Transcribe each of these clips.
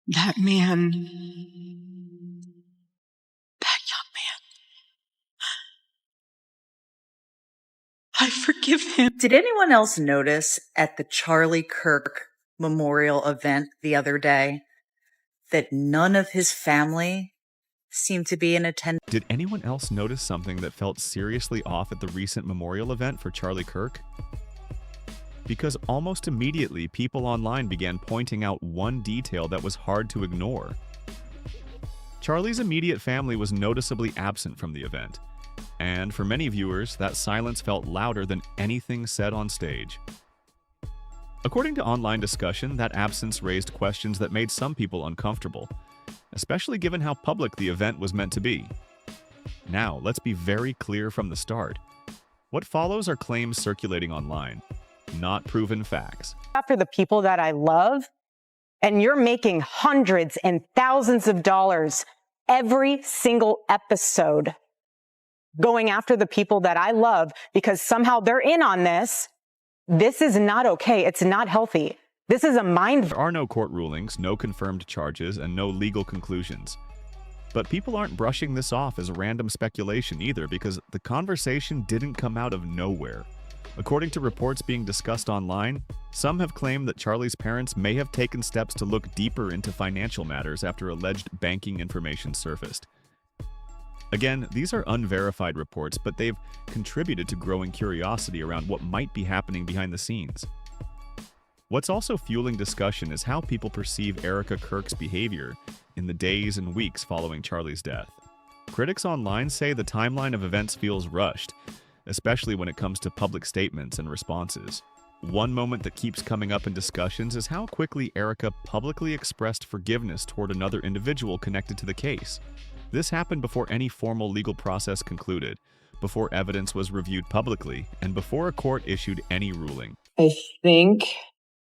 That man, that young man, I forgive him. Did anyone else notice at the Charlie Kirk memorial event the other day that none of his family seemed to be in attendance? Did anyone else notice something that felt seriously off at the recent memorial event for Charlie Kirk? Because almost immediately, people online began pointing out one detail that was hard to ignore. Charlie's immediate family was noticeably absent from the event, and for many viewers, that silence felt louder than anything said on stage. According to online discussion, that absence raised questions that made some people uncomfortable, especially given how public the event was meant to be. Now, let's be very clear from the start. What follows are claims circulating online, not proven facts. After the people that I love, and you're making hundreds and thousands of dollars every single episode going after the people that I love because somehow they're in on this. This is not okay. It's not healthy. This is a mind. There are no court rulings, no confirmed charges, and no legal conclusions. But people aren't brushing this off as random speculation either, because the conversation didn't come out of nowhere. According to reports being discussed online, some have claimed that Charlie's parents may have taken steps to look deeper into financial matters after alleged banking information surfaced. Again, these are unverified reports, but they've contributed to growing curiosity around what might be happening behind the scenes. What's also fueling discussion is how people perceive Erika Kirk's behavior in the days and weeks following Charlie's death. Critics online say the timeline of events feels rushed, especially when it comes to public statements and responses. One moment that keeps coming up in discussions is how quickly Erika publicly expressed forgiveness toward another individual connected to the case. This happened before any formal legal process concluded, before evidence was reviewed publicly, and before a court issued any ruling. I think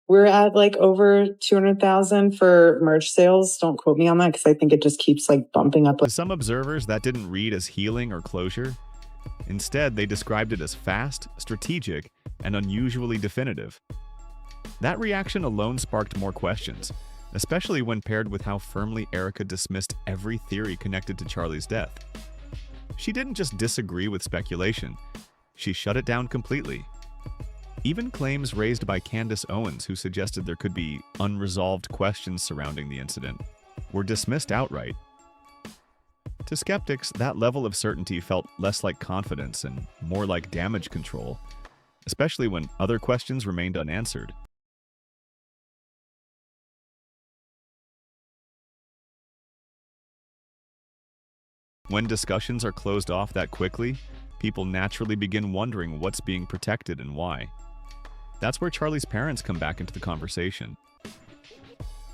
we're at like over 200,000 for merch sales. Don't quote me on that because I think it just keeps like bumping up. To some observers, that didn't read as healing or closure. Instead, they described it as fast, strategic, and unusually definitive. That reaction alone sparked more questions, especially when paired with how firmly Erika dismissed every theory connected to Charlie's death. She didn't just disagree with speculation, she shut it down completely. Even claims raised by Candace Owens, who suggested there could be unresolved questions surrounding the incident, were dismissed outright. To skeptics, that level of certainty felt less like confidence and more like damage control, especially when other questions remained unanswered. When discussions are closed off that quickly, people naturally begin wondering what's being protected and why. That's where Charlie's parents come back into the conversation.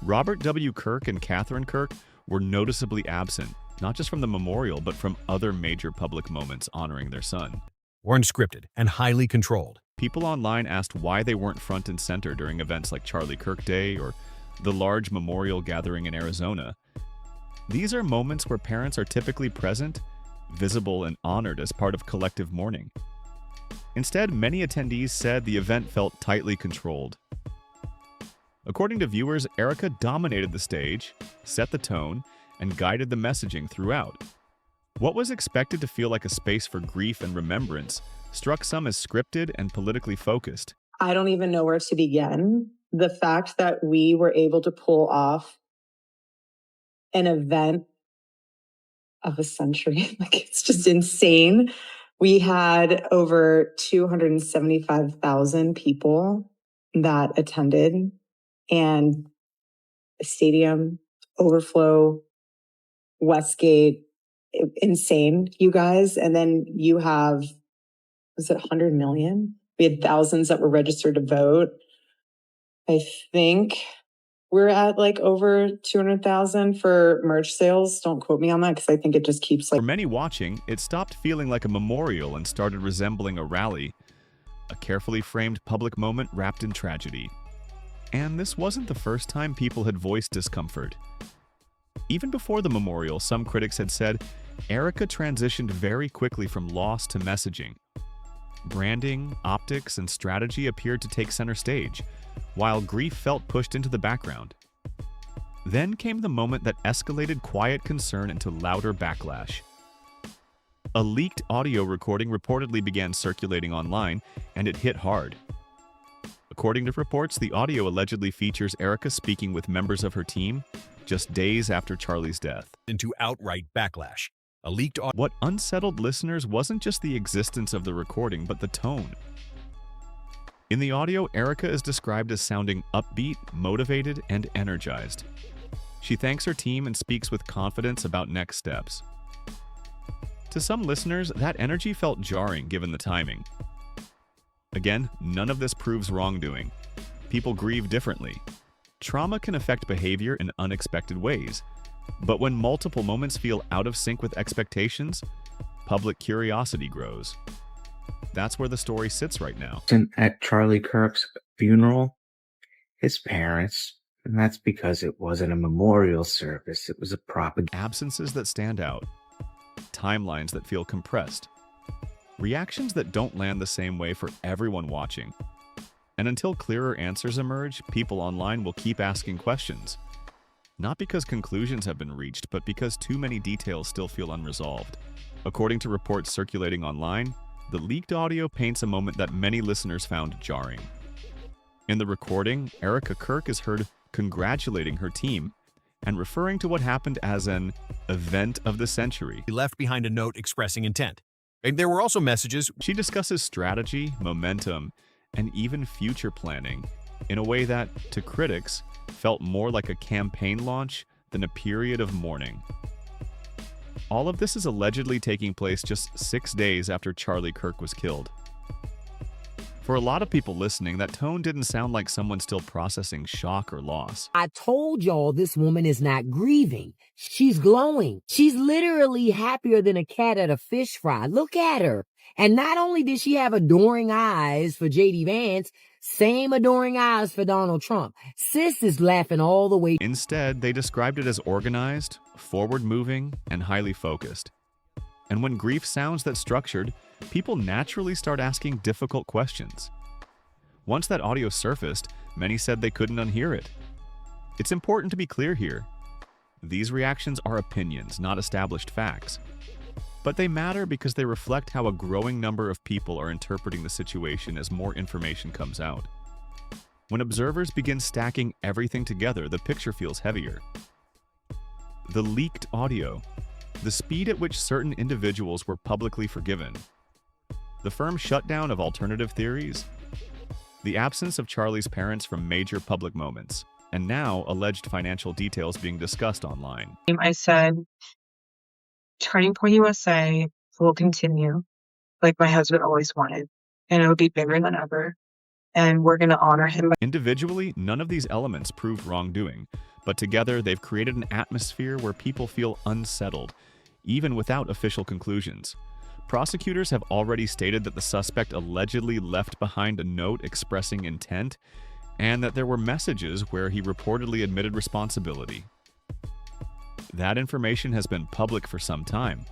Robert W. Kirk and Catherine Kirk were noticeably absent, not just from the memorial, but from other major public moments honoring their son. Or unscripted and highly controlled. People online asked why they weren't front and center during events like Charlie Kirk Day or the large memorial gathering in Arizona. These are moments where parents are typically present, visible, and honored as part of collective mourning. Instead, many attendees said the event felt tightly controlled. According to viewers, Erika dominated the stage, set the tone, and guided the messaging throughout. What was expected to feel like a space for grief and remembrance struck some as scripted and politically focused. I don't even know where to begin. The fact that we were able to pull off an event of a century, like it's just insane. We had over 275,000 people that attended, and a stadium, overflow, Westgate, insane, you guys. And then you have, was it 100 million? We had thousands that were registered to vote. I think we're at like over 200,000 for merch sales. Don't quote me on that because I think it just keeps like... For many watching, it stopped feeling like a memorial and started resembling a rally, a carefully framed public moment wrapped in tragedy. And this wasn't the first time people had voiced discomfort. Even before the memorial, some critics had said Erika transitioned very quickly from loss to messaging. Branding, optics, and strategy appeared to take center stage, while grief felt pushed into the background. Then came the moment that escalated quiet concern into louder backlash. A leaked audio recording reportedly began circulating online, and it hit hard. According to reports, the audio allegedly features Erika speaking with members of her team just days after Charlie's death. Into outright backlash. A leaked audio. What unsettled listeners wasn't just the existence of the recording, but the tone. In the audio, Erika is described as sounding upbeat, motivated, and energized. She thanks her team and speaks with confidence about next steps. To some listeners, that energy felt jarring given the timing. Again, none of this proves wrongdoing. People grieve differently. Trauma can affect behavior in unexpected ways. But when multiple moments feel out of sync with expectations, public curiosity grows. That's where the story sits right now. At Charlie Kirk's funeral, his parents, and that's because it wasn't a memorial service, it was a propaganda. Absences that stand out. Timelines that feel compressed. Reactions that don't land the same way for everyone watching. And until clearer answers emerge, people online will keep asking questions. Not because conclusions have been reached, but because too many details still feel unresolved. According to reports circulating online, the leaked audio paints a moment that many listeners found jarring. In the recording, Erika Kirk is heard congratulating her team and referring to what happened as an event of the century. He left behind a note expressing intent. And there were also messages. She discusses strategy, momentum, and even future planning in a way that, to critics, felt more like a campaign launch than a period of mourning. All of this is allegedly taking place just 6 days after Charlie Kirk was killed. For a lot of people listening, that tone didn't sound like someone still processing shock or loss. I told y'all this woman is not grieving. She's glowing. She's literally happier than a cat at a fish fry. Look at her. And not only did she have adoring eyes for J.D. Vance, same adoring eyes for Donald Trump. Sis is laughing all the way. Instead, they described it as organized, forward-moving, and highly focused. And when grief sounds that structured, people naturally start asking difficult questions. Once that audio surfaced, many said they couldn't unhear it. It's important to be clear here. These reactions are opinions, not established facts. But they matter because they reflect how a growing number of people are interpreting the situation as more information comes out. When observers begin stacking everything together, the picture feels heavier. The leaked audio, the speed at which certain individuals were publicly forgiven, the firm shutdown of alternative theories, the absence of Charlie's parents from major public moments, and now alleged financial details being discussed online. I said, Turning Point USA will continue like my husband always wanted, and it'll be bigger than ever, and we're going to honor him. Individually, none of these elements prove wrongdoing, but together they've created an atmosphere where people feel unsettled, even without official conclusions. Prosecutors have already stated that the suspect allegedly left behind a note expressing intent, and that there were messages where he reportedly admitted responsibility. That information has been public for some time.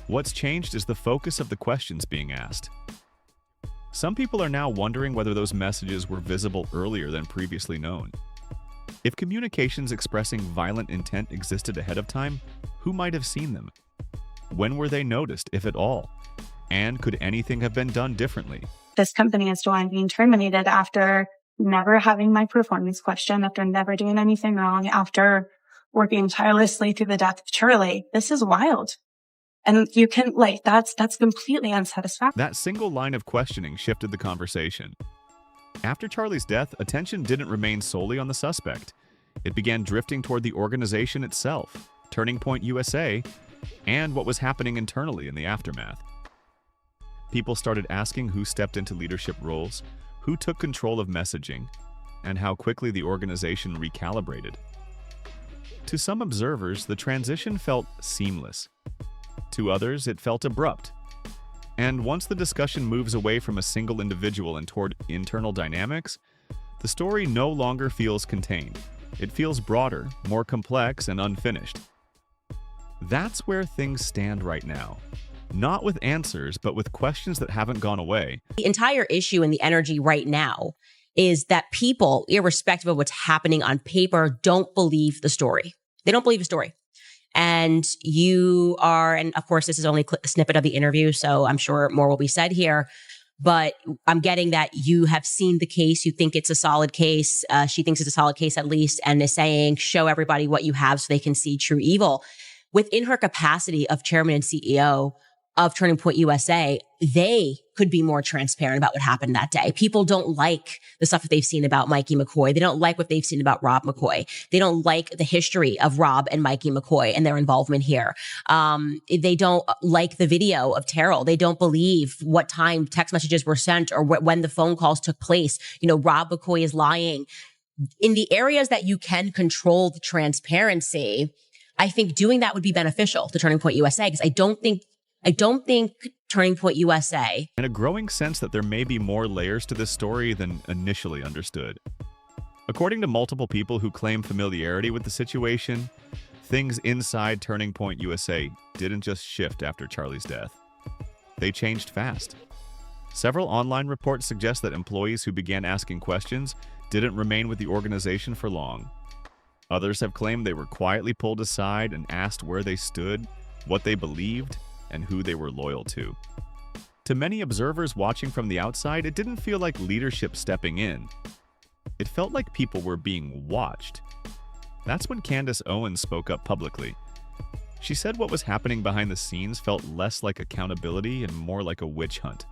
What's changed is the focus of the questions being asked. Some people are now wondering whether those messages were visible earlier than previously known. If communications expressing violent intent existed ahead of time, who might have seen them? When were they noticed, if at all? And could anything have been done differently? This company is still being terminated after never having my performance questioned, after never doing anything wrong, after working tirelessly through the death of Charlie. This is wild. And you can, that's completely unsatisfactory. That single line of questioning shifted the conversation. After Charlie's death, attention didn't remain solely on the suspect. It began drifting toward the organization itself, Turning Point USA, and what was happening internally in the aftermath. People started asking who stepped into leadership roles, who took control of messaging, and how quickly the organization recalibrated. To some observers, the transition felt seamless. To others, it felt abrupt. And once the discussion moves away from a single individual and toward internal dynamics, the story no longer feels contained. It feels broader, more complex, and unfinished. That's where things stand right now. Not with answers, but with questions that haven't gone away. The entire issue and the energy right now is that people, irrespective of what's happening on paper, don't believe the story. They don't believe the story. And you are, and of course, this is only a snippet of the interview, so I'm sure more will be said here. But I'm getting that you have seen the case. You think it's a solid case. She thinks it's a solid case at least, and is saying, show everybody what you have so they can see true evil. Within her capacity of chairman and CEO of Turning Point USA, they could be more transparent about what happened that day. People don't like the stuff that they've seen about Mikey McCoy. They don't like what they've seen about Rob McCoy. They don't like the history of Rob and Mikey McCoy and their involvement here. They don't like the video of Terrell. They don't believe what time text messages were sent or when the phone calls took place. Rob McCoy is lying. In the areas that you can control the transparency, I think doing that would be beneficial to Turning Point USA, because I don't think Turning Point USA. And a growing sense that there may be more layers to this story than initially understood. According to multiple people who claim familiarity with the situation, things inside Turning Point USA didn't just shift after Charlie's death. They changed fast. Several online reports suggest that employees who began asking questions didn't remain with the organization for long. Others have claimed they were quietly pulled aside and asked where they stood, what they believed, and who they were loyal to. To many observers watching from the outside, it didn't feel like leadership stepping in. It felt like people were being watched. That's when Candace Owens spoke up publicly. She said what was happening behind the scenes felt less like accountability and more like a witch hunt.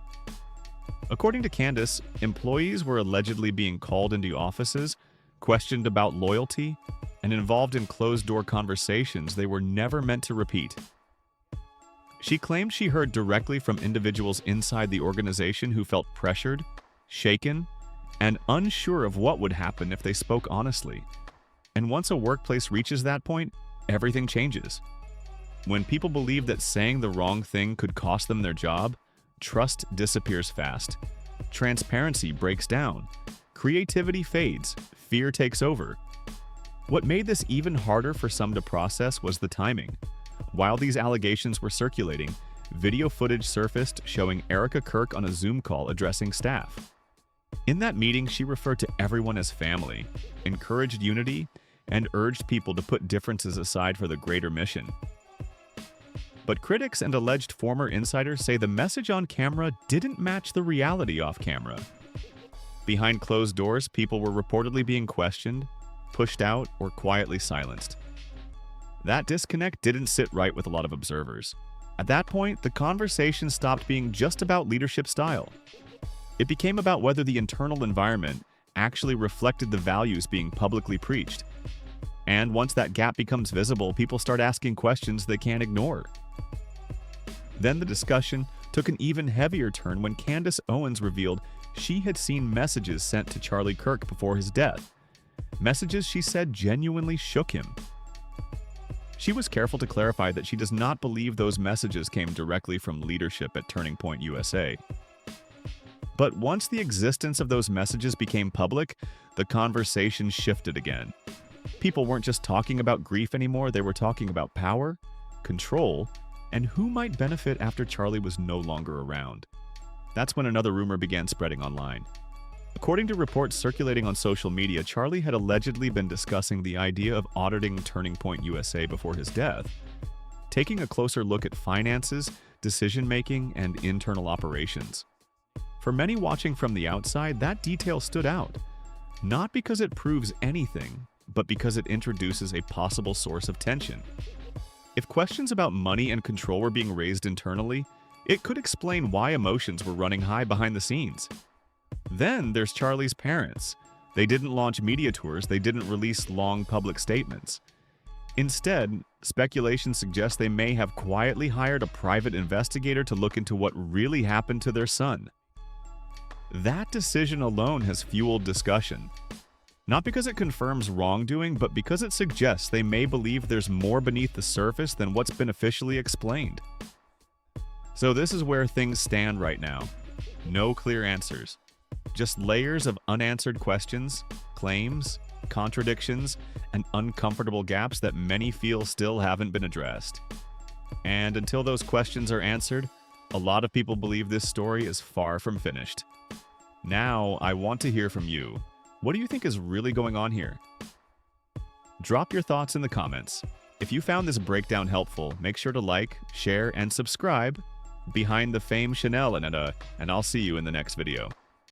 According to Candace, employees were allegedly being called into offices, questioned about loyalty, and involved in closed-door conversations they were never meant to repeat. She claimed she heard directly from individuals inside the organization who felt pressured, shaken, and unsure of what would happen if they spoke honestly. And once a workplace reaches that point, everything changes. When people believe that saying the wrong thing could cost them their job, trust disappears fast. Transparency breaks down. Creativity fades. Fear takes over. What made this even harder for some to process was the timing. While these allegations were circulating, video footage surfaced showing Erika Kirk on a Zoom call addressing staff. In that meeting, she referred to everyone as family, encouraged unity, and urged people to put differences aside for the greater mission. But critics and alleged former insiders say the message on camera didn't match the reality off camera. Behind closed doors, people were reportedly being questioned, pushed out, or quietly silenced. That disconnect didn't sit right with a lot of observers. At that point, the conversation stopped being just about leadership style. It became about whether the internal environment actually reflected the values being publicly preached. And once that gap becomes visible, people start asking questions they can't ignore. Then the discussion took an even heavier turn when Candace Owens revealed she had seen messages sent to Charlie Kirk before his death. Messages she said genuinely shook him. She was careful to clarify that she does not believe those messages came directly from leadership at Turning Point USA. But once the existence of those messages became public, the conversation shifted again. People weren't just talking about grief anymore, they were talking about power, control, and who might benefit after Charlie was no longer around. That's when another rumor began spreading online. According to reports circulating on social media, Charlie had allegedly been discussing the idea of auditing Turning Point USA before his death, taking a closer look at finances, decision-making, and internal operations. For many watching from the outside, that detail stood out, not because it proves anything, but because it introduces a possible source of tension. If questions about money and control were being raised internally, it could explain why emotions were running high behind the scenes. Then there's Charlie's parents. They didn't launch media tours, they didn't release long public statements. Instead, speculation suggests they may have quietly hired a private investigator to look into what really happened to their son. That decision alone has fueled discussion. Not because it confirms wrongdoing, but because it suggests they may believe there's more beneath the surface than what's been officially explained. So this is where things stand right now. No clear answers. Just layers of unanswered questions, claims, contradictions, and uncomfortable gaps that many feel still haven't been addressed. And until those questions are answered, a lot of people believe this story is far from finished. Now, I want to hear from you. What do you think is really going on here? Drop your thoughts in the comments. If you found this breakdown helpful, make sure to like, share, and subscribe. Behind the Fame Chanel, and I'll see you in the next video.